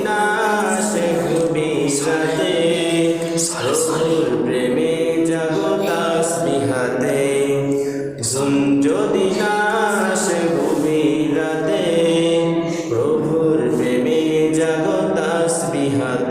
না আসে গভীর রাতে, প্রভুর প্রেমে জাগো তাসবিহাতে। ঘুম যদি না আসে গভীর রাতে, প্রভুর প্রেমে জাগো তাসবিহাতে।